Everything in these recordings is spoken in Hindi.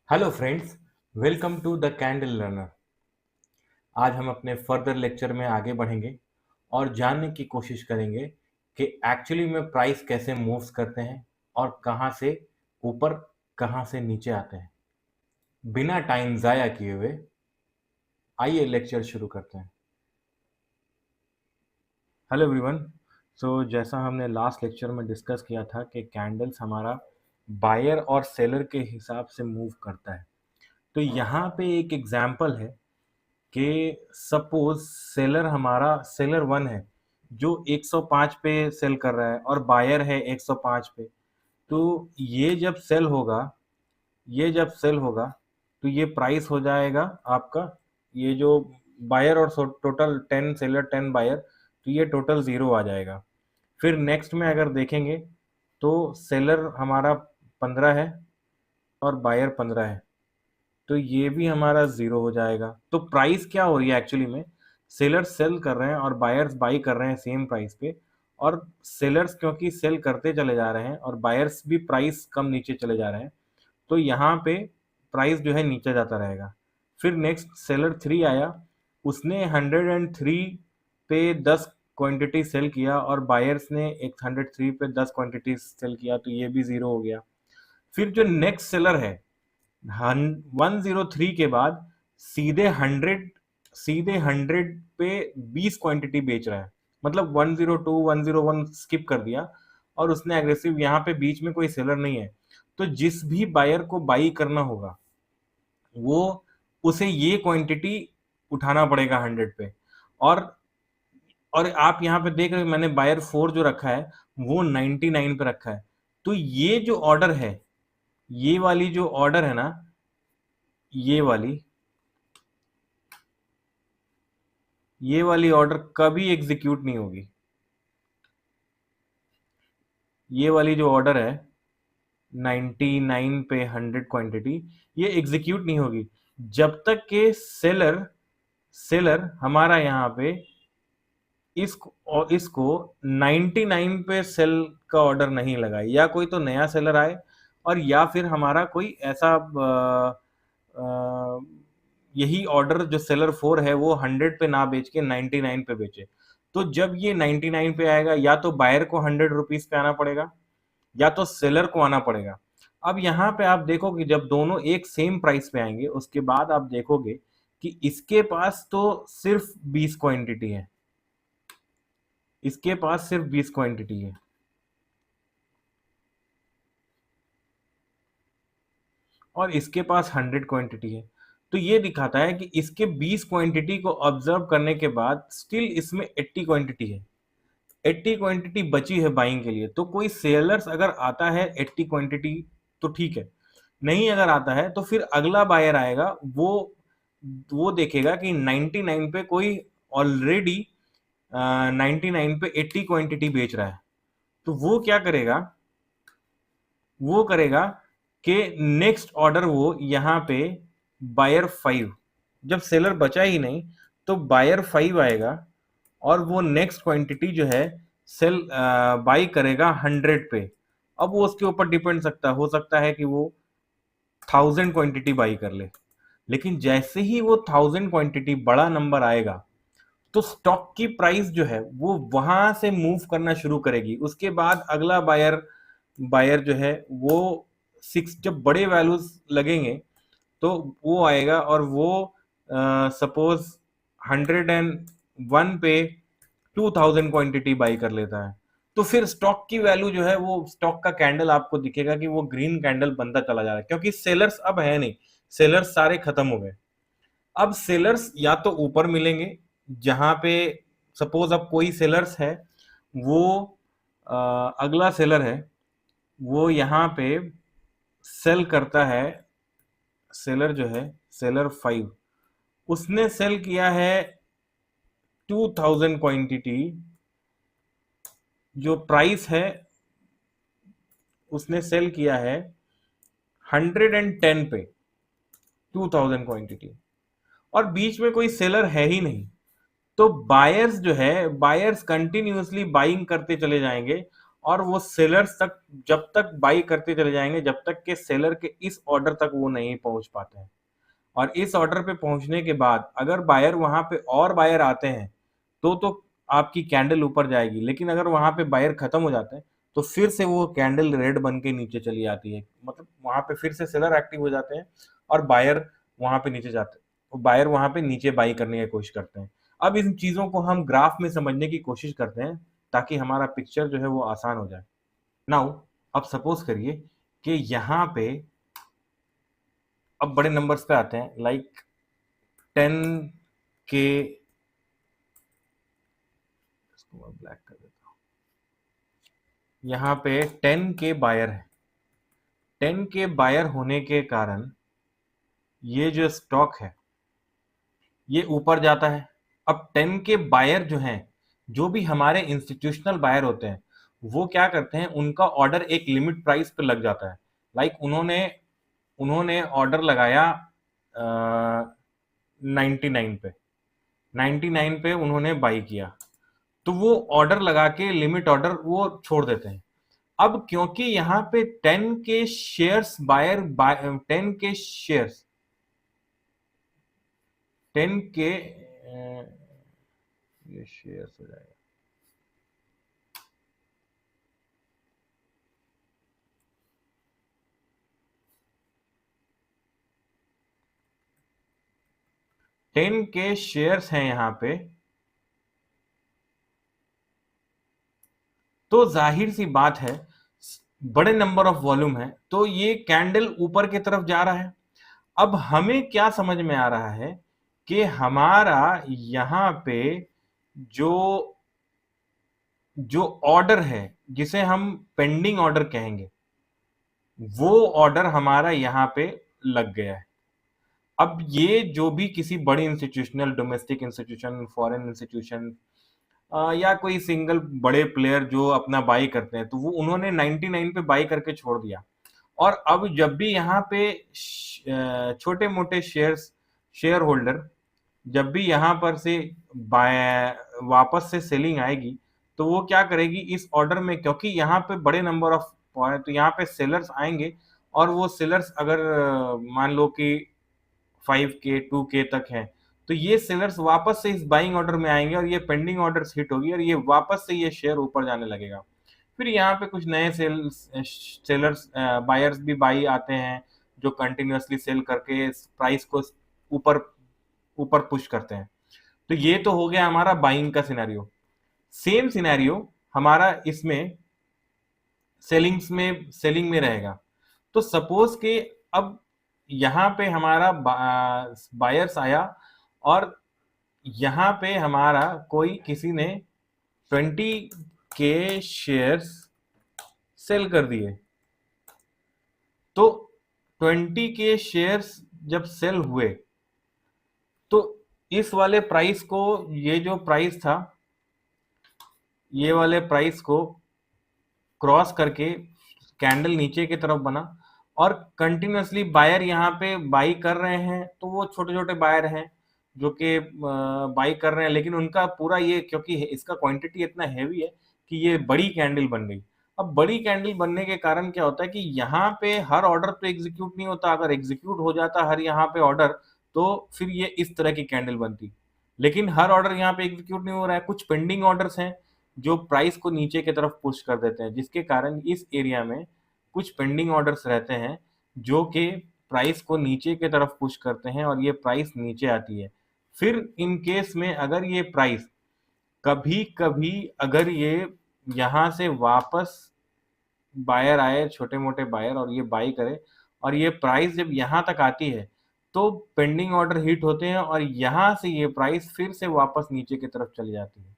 Hello friends, welcome to the candle learner. आज हम अपने फर्दर लेक्चर में आगे बढ़ेंगे और जानने की कोशिश करेंगे कि एक्चुअली में प्राइस कैसे मूव्स करते हैं और कहाँ से ऊपर कहाँ से नीचे आते हैं। बिना टाइम ज़ाया किए हुए आइए लेक्चर शुरू करते हैं। Hello everyone. जैसा हमने लास्ट लेक्चर में डिस्कस किया था कि कैंडल्स हमारा बायर और सेलर के हिसाब से मूव करता है। तो यहाँ पे एक एग्जांपल है कि सपोज सेलर वन है जो 105 पे सेल कर रहा है और बायर है 105 पे। तो ये जब सेल होगा ये जब सेल होगा तो ये प्राइस हो जाएगा आपका, ये जो बायर और टोटल 10 सेलर 10 बायर, तो ये टोटल ज़ीरो आ जाएगा। फिर नेक्स्ट में अगर देखेंगे तो सेलर हमारा 15 है और बायर 15 है, तो ये भी हमारा ज़ीरो हो जाएगा। तो प्राइस क्या हो रही है एक्चुअली में, सेलर्स सेल कर रहे हैं और बायर्स बाई कर रहे हैं सेम प्राइस पे, और सेलर्स क्योंकि सेल करते चले जा रहे हैं और बायर्स भी प्राइस कम नीचे चले जा रहे हैं, तो यहाँ पे प्राइस जो है नीचे जाता रहेगा। फिर नेक्स्ट सेलर 3 आया, उसने 103 पे 10 क्वांटिटी सेल किया और बायर्स ने 103 पे 10 क्वांटिटी सेल किया, तो ये भी ज़ीरो हो गया। फिर जो नेक्स्ट सेलर है 103 के बाद सीधे 100 पे 20 क्वांटिटी बेच रहा है, मतलब 102 101 स्किप कर दिया और उसने एग्रेसिव, यहाँ पे बीच में कोई सेलर नहीं है। तो जिस भी बायर को बाई करना होगा वो उसे ये क्वांटिटी उठाना पड़ेगा 100 पे। और और आप यहाँ पे देख रहे हो मैंने बायर 4 जो रखा है वो 99 पे रखा है। तो ये जो ऑर्डर है, ये वाली जो ऑर्डर है ना, ये वाली ऑर्डर कभी एग्जीक्यूट नहीं होगी। ये वाली जो ऑर्डर है 99 पे 100 क्वांटिटी, ये एग्जीक्यूट नहीं होगी जब तक के सेलर हमारा यहाँ पे इसको 99 पे सेल का ऑर्डर नहीं लगाए, या कोई तो नया सेलर आए और या फिर हमारा कोई ऐसा यही ऑर्डर जो सेलर 4 है वो 100 पे ना बेच के 99 पे बेचे। तो जब ये 99 पे आएगा या तो बायर को 100 रुपीज पे आना पड़ेगा या तो सेलर को आना पड़ेगा। अब यहाँ पे आप देखोगे जब दोनों एक सेम प्राइस पे आएंगे उसके बाद आप देखोगे कि इसके पास तो सिर्फ 20 क्वांटिटी है, इसके पास सिर्फ 20 क्वांटिटी है और इसके पास 100 क्वांटिटी है। तो ये दिखाता है कि इसके 20 क्वांटिटी को ऑब्जर्व करने के बाद स्टिल इसमें 80 क्वांटिटी है, 80 क्वांटिटी बची है बाइंग के लिए। तो कोई सेलर्स अगर आता है 80 क्वांटिटी तो ठीक है, नहीं अगर आता है तो फिर अगला बायर आएगा, वो देखेगा कि 99 पे कोई ऑलरेडी 99 पे 80 क्वांटिटी बेच रहा है। तो वो क्या करेगा, वो करेगा कि नेक्स्ट ऑर्डर वो यहाँ पे बायर 5, जब सेलर बचा ही नहीं तो बायर 5 आएगा और वो नेक्स्ट क्वांटिटी जो है सेल बाई करेगा 100 पे। अब वो उसके ऊपर डिपेंड हो सकता है कि वो 1000 क्वांटिटी बाई कर ले, लेकिन जैसे ही वो 1000 क्वांटिटी बड़ा नंबर आएगा तो स्टॉक की प्राइस जो है वो वहां से मूव करना शुरू करेगी। उसके बाद अगला बायर बायर जो है वो 6, जब बड़े वैल्यूज लगेंगे तो वो आएगा और वो सपोज 101 पे 2000 क्वांटिटी बाई कर लेता है। तो फिर स्टॉक की वैल्यू जो है वो स्टॉक का कैंडल आपको दिखेगा कि वो ग्रीन कैंडल बनता चला जा रहा है, क्योंकि सेलर्स अब है नहीं, सेलर्स सारे खत्म हो गए। अब सेलर्स या तो ऊपर मिलेंगे जहां पे सपोज अब कोई सेलर्स है, वो अगला सेलर है वो यहाँ पे सेल करता है, सेलर जो है सेलर 5, उसने सेल किया है 2000 क्वांटिटी, जो प्राइस है उसने सेल किया है 110 पे 2000 क्वांटिटी, और बीच में कोई सेलर है ही नहीं। तो बायर्स जो है, बायर्स कंटिन्यूअसली बाइंग करते चले जाएंगे और वो सेलर्स तक जब तक बाई करते चले जाएंगे जब तक के सेलर के इस ऑर्डर तक वो नहीं पहुंच पाते हैं। और इस ऑर्डर पे पहुंचने के बाद अगर बायर वहां पे और बायर आते हैं तो आपकी कैंडल ऊपर जाएगी, लेकिन अगर वहां पे बायर खत्म हो जाते हैं तो फिर से वो कैंडल रेड बन के नीचे चली आती है, मतलब वहां पे फिर से सेलर एक्टिव हो जाते हैं और बायर वहां पे नीचे जाते हैं, बायर वहां पे नीचे बाई करने की कोशिश करते हैं। अब इन चीजों को हम ग्राफ में समझने की कोशिश करते हैं ताकि हमारा पिक्चर जो है वो आसान हो जाए। नाउ अब सपोज करिए कि यहाँ पे अब बड़े नंबर्स पे आते हैं, लाइक 10 के, इसको मैं ब्लैक कर देता हूँ। यहाँ पे 10 के बायर है, 10 के बायर होने के कारण ये जो स्टॉक है ये ऊपर जाता है। अब 10 के बायर जो हैं, जो भी हमारे इंस्टीट्यूशनल बायर होते हैं, वो क्या करते हैं, उनका ऑर्डर एक लिमिट प्राइस पे लग जाता है। लाइक उन्होंने उन्होंने ऑर्डर लगाया 99 पे, 99 पे उन्होंने बाई किया, तो वो ऑर्डर लगा के लिमिट ऑर्डर वो छोड़ देते हैं। अब क्योंकि यहाँ पे 10 के ये शेयर्स हो जाएगा, 10 के शेयर्स हैं यहाँ पे, तो जाहिर सी बात है बड़े नंबर ऑफ वॉल्यूम है तो ये कैंडल ऊपर की तरफ जा रहा है। अब हमें क्या समझ में आ रहा है कि हमारा यहाँ पे जो जो ऑर्डर है जिसे हम पेंडिंग ऑर्डर कहेंगे, वो ऑर्डर हमारा यहाँ पे लग गया है। अब ये जो भी किसी बड़ी institutional, domestic institution, foreign institution या कोई सिंगल बड़े प्लेयर जो अपना बाई करते हैं, तो वो उन्होंने 99 पे बाई करके छोड़ दिया। और अब जब भी यहाँ पे छोटे मोटे शेयर होल्डर जब भी यहाँ पर से वापस से सेलिंग आएगी तो वो क्या करेगी इस ऑर्डर में, क्योंकि यहाँ पे बड़े नंबर ऑफ तो यहाँ पे सेलर्स आएंगे और वो सेलर्स अगर मान लो कि 5K 2K तक है, तो ये सेलर्स वापस से इस बाइंग ऑर्डर में आएंगे और ये पेंडिंग ऑर्डर्स हिट होगी और ये वापस से ये शेयर ऊपर जाने लगेगा। फिर यहाँ पे कुछ नए सेलर्स बायर्स भी बाई आते हैं जो कंटिन्यूअसली सेल करके प्राइस को ऊपर ऊपर पुश करते हैं। तो ये तो हो गया हमारा बाइंग का सिनेरियो। सेम सिनेरियो हमारा इसमें सेलिंग में रहेगा। तो सपोज कि अब यहाँ पे हमारा बायर्स आया और यहाँ पे हमारा कोई किसी ने 20 के शेयर्स सेल कर दिए। तो 20 के शेयर्स जब सेल हुए तो इस वाले प्राइस को, ये जो प्राइस था, ये वाले प्राइस को क्रॉस करके कैंडल नीचे की तरफ बना और कंटिन्यूअसली बायर यहाँ पे बाई कर रहे हैं। तो वो छोटे छोटे बायर हैं जो कि बाई कर रहे हैं, लेकिन उनका पूरा ये, क्योंकि इसका क्वांटिटी इतना हैवी है कि ये बड़ी कैंडल बन गई। अब बड़ी कैंडल बनने के कारण क्या होता है कि यहाँ पे हर ऑर्डर तो एग्जीक्यूट नहीं होता, अगर एग्जीक्यूट हो जाता हर यहाँ पे ऑर्डर तो फिर ये इस तरह की कैंडल बनती, लेकिन हर ऑर्डर यहाँ पे एग्जीक्यूट नहीं हो रहा है। कुछ पेंडिंग ऑर्डर्स हैं जो प्राइस को नीचे की तरफ पुश कर देते हैं, जिसके कारण इस एरिया में कुछ पेंडिंग ऑर्डर्स रहते हैं जो कि प्राइस को नीचे की तरफ पुश करते हैं और ये प्राइस नीचे आती है। फिर इन केस में अगर ये प्राइस कभी कभी अगर ये यहाँ से वापस बायर आए, छोटे मोटे बायर, और ये बाई करे और ये प्राइस जब यहाँ तक आती है तो पेंडिंग ऑर्डर हिट होते हैं और यहाँ से ये प्राइस फिर से वापस नीचे की तरफ चली जाती है।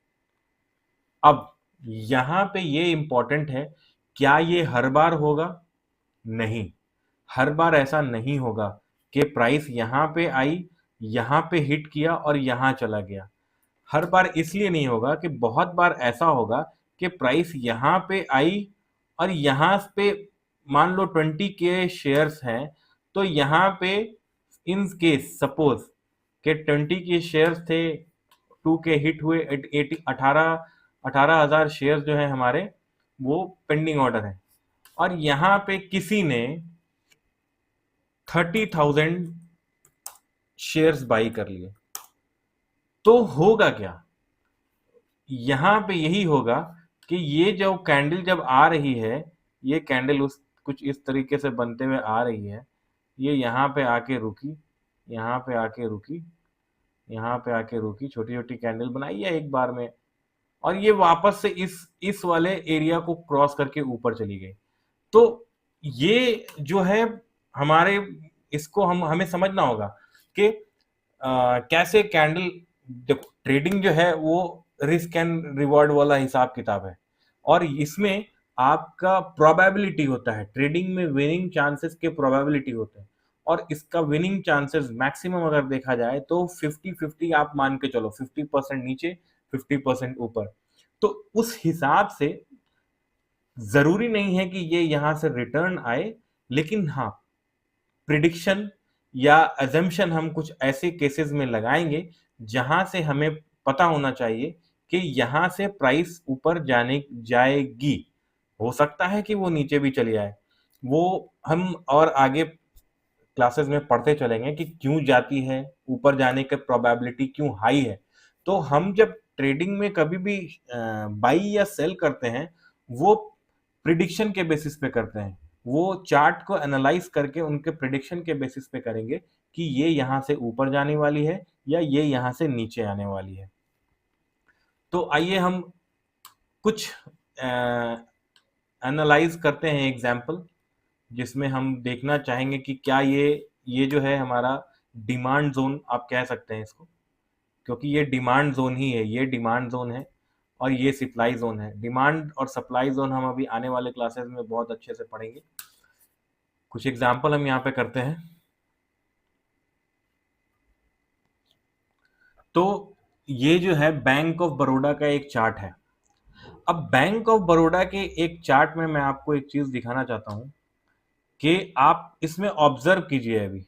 अब यहाँ पे ये इंपॉर्टेंट है, क्या ये हर बार होगा? नहीं, हर बार ऐसा नहीं होगा कि प्राइस यहाँ पे आई, यहाँ पे हिट किया और यहाँ चला गया। हर बार इसलिए नहीं होगा कि बहुत बार ऐसा होगा कि प्राइस यहाँ पे आई और यहाँ पे मान लो 20 के शेयर्स हैं, तो यहाँ पे इन केस सपोज कि 20 के शेयर्स थे, 2K हिट हुए, 18,000 शेयर्स जो है हमारे वो पेंडिंग ऑर्डर है, और यहां पे किसी ने 30,000 शेयर्स बाई कर लिए, तो होगा क्या? यहां पे यही होगा कि ये जो कैंडल जब आ रही है, ये कैंडल उस कुछ इस तरीके से बनते हुए आ रही है, ये यहाँ पे आके रुकी, यहाँ पे आके रुकी, यहाँ पे आके रुकी, छोटी छोटी कैंडल बनाई है एक बार में, और ये वापस से इस वाले एरिया को क्रॉस करके ऊपर चली गई। तो ये जो है हमारे, इसको हमें समझना होगा कि कैसे कैंडल, देखो ट्रेडिंग जो है वो रिस्क एंड रिवॉर्ड वाला हिसाब किताब है, और इसमें आपका प्रोबेबिलिटी होता है, ट्रेडिंग में विनिंग चांसेस के प्रोबेबिलिटी होते हैं, और इसका विनिंग चांसेस मैक्सिमम अगर देखा जाए तो 50-50 आप मान के चलो, 50% नीचे 50% ऊपर। तो उस हिसाब से जरूरी नहीं है कि ये यहां से रिटर्न आए, लेकिन हाँ, प्रिडिक्शन या अजम्पशन हम कुछ ऐसे केसेस में लगाएंगे जहां से हमें पता होना चाहिए कि यहां से प्राइस ऊपर जाने जाएगी, हो सकता है कि वो नीचे भी चली जाए, वो हम और आगे क्लासेस में पढ़ते चलेंगे कि क्यों जाती है, ऊपर जाने की प्रोबेबिलिटी क्यों हाई है। तो हम जब ट्रेडिंग में कभी भी बाई या सेल करते हैं, वो प्रिडिक्शन के बेसिस पे करते हैं, वो चार्ट को एनालाइज करके उनके प्रिडिक्शन के बेसिस पे करेंगे कि ये यहां से ऊपर जाने वाली है या ये यहां से नीचे आने वाली है। तो आइए हम कुछ एनालाइज करते हैं एग्जाम्पल, जिसमें हम देखना चाहेंगे कि क्या ये जो है हमारा डिमांड जोन आप कह सकते हैं इसको, क्योंकि ये डिमांड जोन ही है, ये डिमांड जोन है और ये सप्लाई जोन है। डिमांड और सप्लाई जोन हम अभी आने वाले क्लासेस में बहुत अच्छे से पढ़ेंगे। कुछ एग्जाम्पल हम यहाँ पे करते हैं। तो ये जो है बैंक ऑफ बड़ौदा का एक चार्ट है। अब बैंक ऑफ बड़ौदा के एक चार्ट में मैं आपको एक चीज दिखाना चाहता हूं कि आप इसमें ऑब्जर्व कीजिए। अभी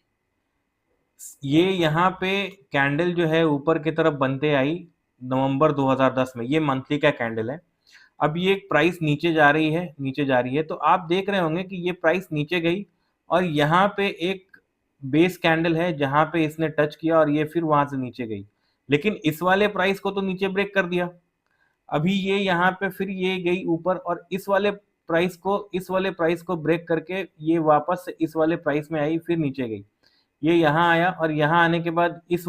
ये यहाँ पे कैंडल जो है ऊपर की तरफ बनते आई नवंबर 2010 में, ये मंथली का कैंडल है। अब ये प्राइस नीचे जा रही है, नीचे जा रही है, तो आप देख रहे होंगे कि ये प्राइस नीचे गई और यहाँ पे एक बेस कैंडल है जहां पे इसने टच किया और ये फिर वहां से नीचे गई, लेकिन इस वाले प्राइस को तो नीचे ब्रेक कर दिया। अभी ये यहाँ पे फिर ये गई ऊपर और इस वाले प्राइस को ब्रेक करके ये वापस से इस वाले प्राइस में आई, फिर नीचे गई। ये यहाँ आया और यहाँ आने के बाद इस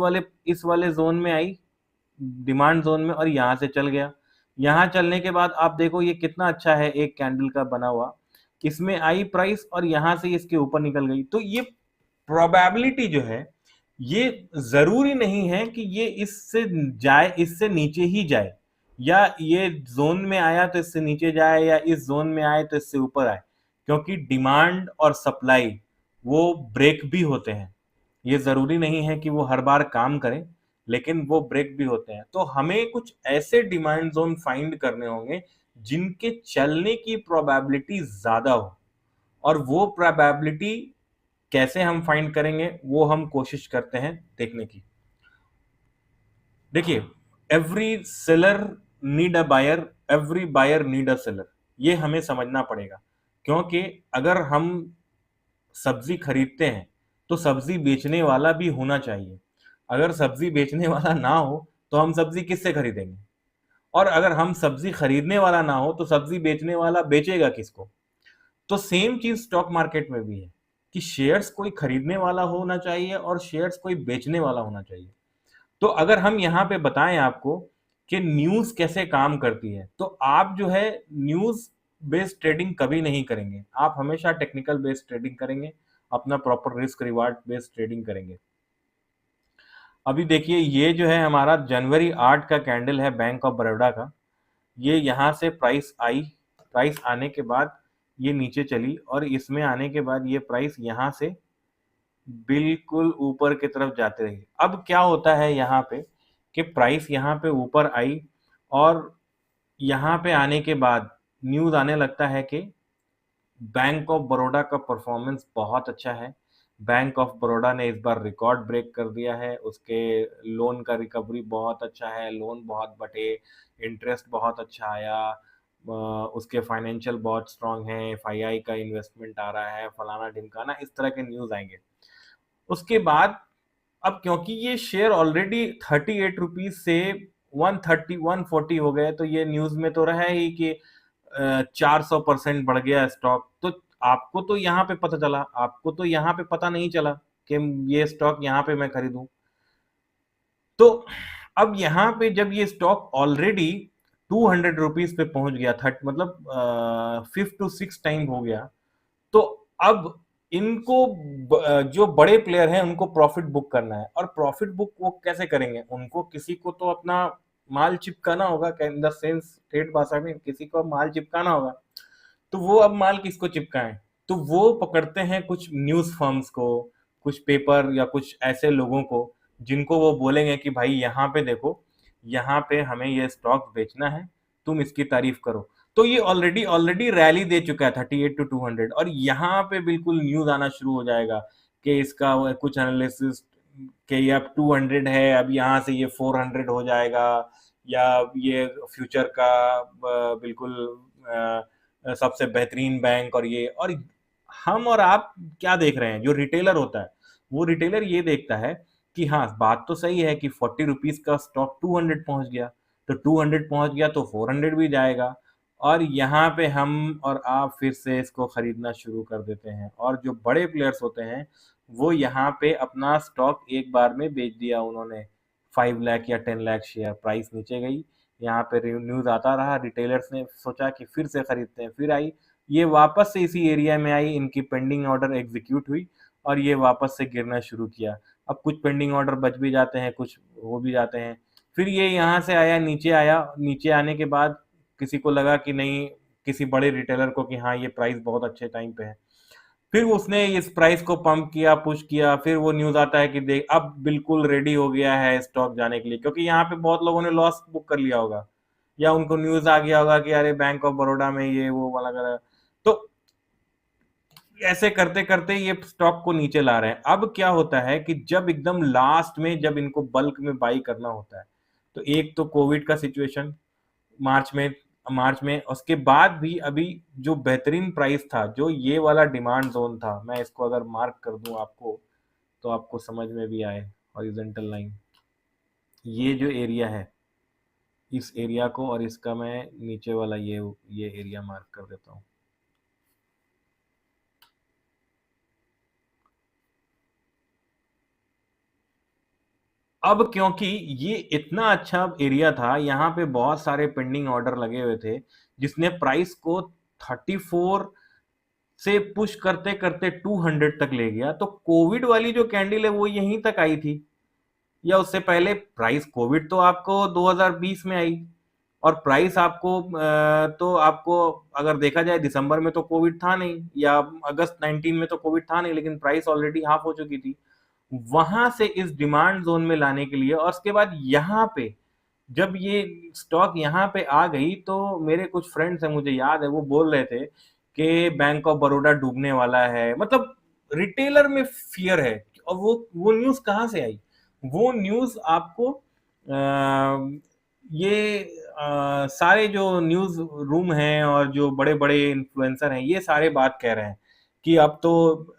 वाले जोन में आई, डिमांड जोन में, और यहाँ से चल गया। यहाँ चलने के बाद आप देखो ये कितना अच्छा है, एक कैंडल का बना हुआ, इसमें आई प्राइस और यहाँ से इसके ऊपर निकल गई। तो ये प्रोबेबिलिटी जो है, ये जरूरी नहीं है कि ये इससे जाए, इससे नीचे ही जाए, या ये जोन में आया तो इससे नीचे जाए, या इस जोन में आए तो इससे ऊपर आए, क्योंकि डिमांड और सप्लाई वो ब्रेक भी होते हैं। ये जरूरी नहीं है कि वो हर बार काम करें, लेकिन वो ब्रेक भी होते हैं। तो हमें कुछ ऐसे डिमांड जोन फाइंड करने होंगे जिनके चलने की प्रोबेबिलिटी ज्यादा हो, और वो प्रोबेबिलिटी कैसे हम फाइंड करेंगे वो हम कोशिश करते हैं देखने की। देखिए, every seller need a buyer, every buyer need a seller, ये हमें समझना पड़ेगा। क्योंकि अगर हम सब्जी खरीदते हैं तो सब्जी बेचने वाला भी होना चाहिए। अगर सब्जी बेचने वाला ना हो तो हम सब्जी किससे खरीदेंगे, और अगर हम सब्जी खरीदने वाला ना हो तो सब्जी बेचने वाला बेचेगा किसको? तो सेम चीज स्टॉक मार्केट में भी है कि शेयर्स कोई खरीदने वाला होना चाहिए और शेयर्स कोई बेचने वाला होना चाहिए। तो अगर हम यहाँ पे बताएं आपको कि न्यूज कैसे काम करती है, तो आप जो है न्यूज बेस्ड ट्रेडिंग कभी नहीं करेंगे, आप हमेशा टेक्निकल बेस्ड ट्रेडिंग करेंगे, अपना proper risk reward based trading करेंगे। अभी देखिए, ये जो है हमारा जनवरी 8 का कैंडल है बैंक ऑफ बड़ौदा का। ये यहाँ से प्राइस आई, प्राइस आने के बाद ये नीचे चली, और इसमें आने के बाद ये प्राइस यहाँ से बिल्कुल ऊपर की तरफ जाते रही। अब क्या होता है यहाँ पे कि प्राइस यहाँ पे ऊपर आई, और यहाँ पे आने के बाद न्यूज आने लगता है कि बैंक ऑफ बड़ौदा का परफॉर्मेंस बहुत अच्छा है, बैंक ऑफ बड़ौदा ने इस बार रिकॉर्ड ब्रेक कर दिया है, उसके लोन का रिकवरी बहुत अच्छा है, लोन बहुत बटे, इंटरेस्ट बहुत अच्छा आया, उसके फाइनेंशियल बहुत स्ट्रांग है, एफआईआई का इन्वेस्टमेंट आ रहा है, फलाना ढिमकाना, इस तरह के न्यूज आएंगे। उसके बाद अब क्योंकि ये शेयर ऑलरेडी 38 रुपीज से 130 140 हो गए, तो ये न्यूज में तो रहा ही कि 400% बढ़ गया स्टॉक। तो आपको तो यहाँ पे पता चला, आपको तो यहाँ पे पता नहीं चला कि ये स्टॉक यहाँ पे मैं खरीदूं। तो अब यहाँ पे जब ये स्टॉक ऑलरेडी 200 रुपीज पे पहुंच गया, थर्ट मतलब 5 to 6 टाइम हो गया, तो अब इनको जो बड़े प्लेयर हैं उनको प्रॉफिट बुक करना है। और प्रॉफिट बुक वो कैसे करेंगे? उनको किसी को तो अपना माल चिपकाना होगा, इन द सेंस ठेठ भाषा में किसी को माल चिपकाना होगा। तो वो अब माल किसको चिपकाएं? तो वो पकड़ते हैं कुछ न्यूज फर्म्स को, कुछ पेपर या कुछ ऐसे लोगों को जिनको वो बोलेंगे कि भाई यहाँ पे देखो, यहाँ पे हमें ये स्टॉक बेचना है, तुम इसकी तारीफ करो। तो ये ऑलरेडी ऑलरेडी रैली दे चुका है 38 to 200, और यहाँ पे बिल्कुल न्यूज आना शुरू हो जाएगा कि इसका कुछ एनालिसिस कि ये अब 200 है, अब यहाँ से ये 400 हो जाएगा, या ये फ्यूचर का बिल्कुल सबसे बेहतरीन बैंक। और ये, और हम और आप क्या देख रहे हैं? जो रिटेलर होता है वो रिटेलर ये देखता है कि हाँ, बात तो सही है कि 40 रुपीज का स्टॉक 200 पहुंच गया, तो 200 पहुंच गया तो 400 भी जाएगा। और यहाँ पे हम और आप फिर से इसको खरीदना शुरू कर देते हैं। और जो बड़े प्लेयर्स होते हैं वो यहाँ पे अपना स्टॉक एक बार में बेच दिया उन्होंने, 5 लाख या 10 लाख शेयर, प्राइस नीचे गई, यहाँ पे न्यूज आता रहा, रिटेलर्स ने सोचा कि फिर से खरीदते हैं, फिर आई, ये वापस से इसी एरिया में आई, इनकी पेंडिंग ऑर्डर एग्जीक्यूट हुई और ये वापस से गिरना शुरू किया। अब कुछ पेंडिंग ऑर्डर बच भी जाते हैं, कुछ हो भी जाते हैं। फिर ये यहाँ से आया, नीचे आया, नीचे आने के बाद किसी को लगा कि नहीं, किसी बड़े रिटेलर को कि हाँ ये प्राइस बहुत अच्छे टाइम पे है, फिर उसने इस प्राइस को पंप किया, पुश किया, फिर वो न्यूज आता है कि देख अब बिल्कुल रेडी हो गया है स्टॉक जाने के लिए, क्योंकि यहाँ पे बहुत लोगों ने लॉस बुक कर लिया होगा, या उनको न्यूज आ गया होगा कि अरे बैंक ऑफ बड़ौदा में ये वो वाला कर। तो ऐसे करते करते ये स्टॉक को नीचे ला रहे हैं। अब क्या होता है कि जब एकदम लास्ट में जब इनको बल्क में बाई करना होता है, तो एक तो कोविड का सिचुएशन मार्च में उसके बाद भी अभी जो बेहतरीन प्राइस था, जो ये वाला डिमांड जोन था, मैं इसको अगर मार्क कर दूं आपको तो आपको समझ में भी आए, हॉरिजॉन्टल लाइन, ये जो एरिया है, इस एरिया को, और इसका मैं नीचे वाला ये एरिया मार्क कर देता हूँ। अब क्योंकि ये इतना अच्छा एरिया था, यहाँ पे बहुत सारे पेंडिंग ऑर्डर लगे हुए थे, जिसने प्राइस को 34 से पुश करते करते 200 तक ले गया। तो कोविड वाली जो कैंडल है वो यहीं तक आई थी, या उससे पहले प्राइस, कोविड तो आपको 2020 में आई, और प्राइस आपको तो आपको अगर देखा जाए दिसंबर में तो कोविड था नहीं, या अगस्त 19 में तो कोविड था नहीं, लेकिन प्राइस ऑलरेडी हाफ हो चुकी थी। वहां से इस डिमांड जोन में लाने के लिए, और उसके बाद यहाँ पे जब ये स्टॉक यहाँ पे आ गई, तो मेरे कुछ फ्रेंड्स हैं, मुझे याद है, वो बोल रहे थे कि बैंक ऑफ बड़ौदा डूबने वाला है, मतलब रिटेलर में फियर है। और वो न्यूज कहाँ से आई? वो न्यूज आपको ये सारे जो न्यूज रूम हैं और जो बड़े बड़े इन्फ्लुएंसर हैं, ये सारे बात कह रहे हैं कि अब तो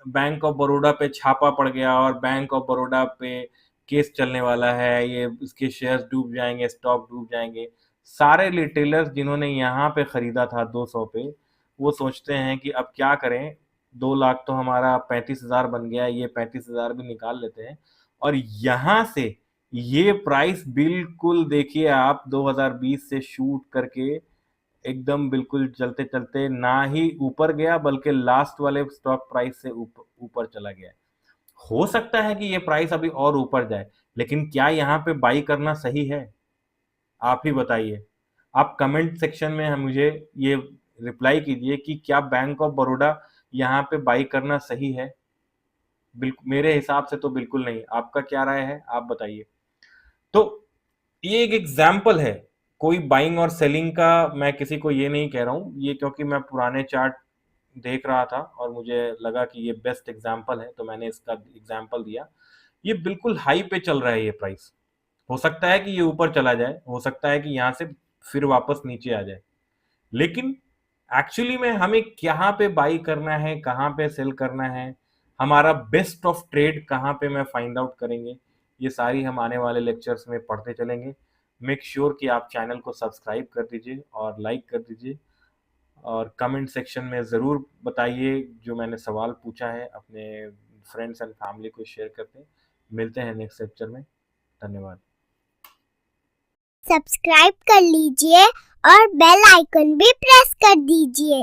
बैंक ऑफ बड़ौदा पे छापा पड़ गया और बैंक ऑफ बड़ौदा पे केस चलने वाला है, ये इसके शेयर्स डूब जाएंगे, स्टॉक डूब जाएंगे। सारे रिटेलर्स जिन्होंने यहाँ पे खरीदा था 200 पे, वो सोचते हैं कि अब क्या करें, 2 लाख तो हमारा 35,000 बन गया, ये 35,000 भी निकाल लेते हैं। और यहाँ से ये प्राइस बिल्कुल देखिए आप 2020 से शूट करके एकदम बिल्कुल चलते चलते ना ही ऊपर गया, बल्कि लास्ट वाले स्टॉक प्राइस से ऊपर ऊपर चला गया। हो सकता है कि ये प्राइस अभी और ऊपर जाए, लेकिन क्या यहाँ पे बाई करना सही है? आप ही बताइए। आप कमेंट सेक्शन में मुझे ये रिप्लाई कीजिए कि क्या बैंक ऑफ बड़ौदा यहाँ पे बाई करना सही है? बिल्कुल, मेरे हिसाब से तो बिल्कुल नहीं। आपका क्या राय है, आप बताइए। तो ये एक एग्जाम्पल है, कोई बाइंग और सेलिंग का मैं किसी को ये नहीं कह रहा हूँ, ये क्योंकि मैं पुराने चार्ट देख रहा था और मुझे लगा कि ये बेस्ट एग्जाम्पल है, तो मैंने इसका एग्जाम्पल दिया। ये बिल्कुल हाई पे चल रहा है ये प्राइस, हो सकता है कि ये ऊपर चला जाए, हो सकता है कि यहाँ से फिर वापस नीचे आ जाए, लेकिन एक्चुअली में हमें कहाँ पे बाई करना है, कहाँ पे सेल करना है, हमारा बेस्ट ऑफ ट्रेड कहाँ पे मैं फाइंड आउट करेंगे, ये सारी हम आने वाले लेक्चर्स में पढ़ते चलेंगे। मेक श्योर कि आप चैनल को सब्सक्राइब कर दीजिए और लाइक कर दीजिए, और कमेंट सेक्शन में ज़रूर बताइए जो मैंने सवाल पूछा है, अपने फ्रेंड्स एंड फैमिली को शेयर करते हैं। मिलते हैं नेक्स्ट लेक्चर में। धन्यवाद। सब्सक्राइब कर लीजिए और बेल आइकन भी प्रेस कर दीजिए।